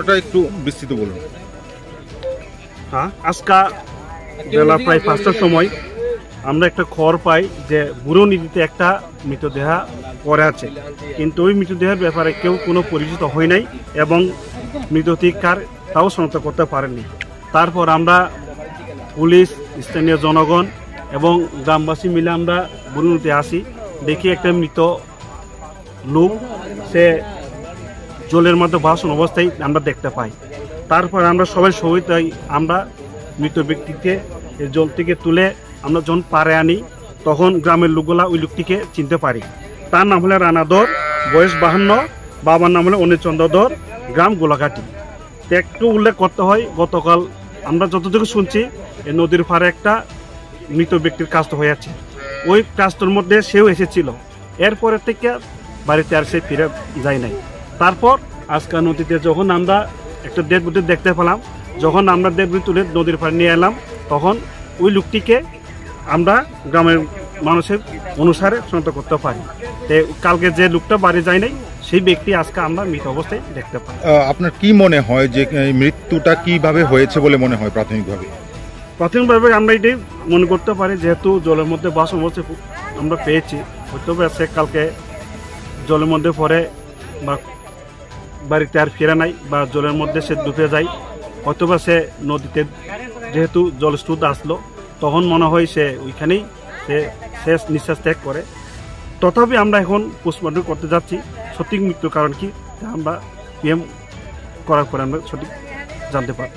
ওটা একটু বিস্তৃত বলুন। হ্যাঁ, আজকা বেলা প্রায় 5টার সময় আমরা একটা খবর পাই যে বুড়ো নদীতে একটা মৃতদেহ পড়ে আছে, কিন্তু ওই মৃতদেহের ব্যাপারে কেউ কোনো পরিচিত হয় নাই এবং মৃতদেহ কার তাও শনাক্ত করতে পারেনি। তারপর আমরা পুলিশ, স্থানীয় জনগণ এবং গ্রামবাসী মিলে আমরা বুড়ো নদীতে আসি, দেখি একটা মৃত লোক সে জলের মধ্যে ভাসন অবস্থায় আমরা দেখতে পাই। তারপর আমরা সবাই সহিতাই আমরা মৃত ব্যক্তিকে জল থেকে তুলে আমরা যখন পাড়ে আনি, তখন গ্রামের লোকগুলা ওই লোকটিকে চিনতে পারি। তার নাম হলো রানাদর, বয়স 52, বাবার নাম হলো অনিচন্দ্রদর, গ্রাম গোলাঘাটি। তো একটু উল্লেখ করতে হয়, গতকাল আমরা যতটুকু শুনছি এই নদীর পাড়ে একটা মৃত ব্যক্তির কাষ্ট হয়ে আছে, ওই কাজটার মধ্যে সেও এসেছিল। এরপরে থেকে বাড়িতে আর সে ফিরে যায় নাই। তারপর আজকে নদীতে যখন আমরা একটা ডেড বডি দেখতে পেলাম, যখন আমরা ডেড বডি তুলে নদীর পাড়ে নিয়ে এলাম, তখন ওই লোকটিকে আমরা গ্রামের মানুষের অনুসারে শনাক্ত করতে পারি। তো কালকে যে লোকটা বাড়ি যায় নাই, সেই ব্যক্তি আজকে আমরা মৃত অবস্থায় দেখতে পাই। আপনার কি মনে হয় যে মৃত্যুটা কিভাবে হয়েছে বলে মনে হয় প্রাথমিকভাবে? প্রাথমিকভাবে আমরা এটাই মনে করতে পারি, যেহেতু জলের মধ্যে বাস অবস্থা আমরা পেয়েছি, হয়তো সে কালকে জলের মধ্যে পড়ে বা বাড়িতে আর ফেরা নাই বা জলের মধ্যে সে ডুবে যায়, হয়তোবা সে নদীতে যেহেতু জলস্রোত আসলো, তখন মনে হয় সে ওইখানেই সে শেষ নিঃশ্বাস ত্যাগ করে। তথাপি আমরা এখন পোস্টমর্টম করতে যাচ্ছি, সঠিক মৃত্যুর কারণ কি আমরা পিএম করার পরে আমরা সঠিক জানতে পারি।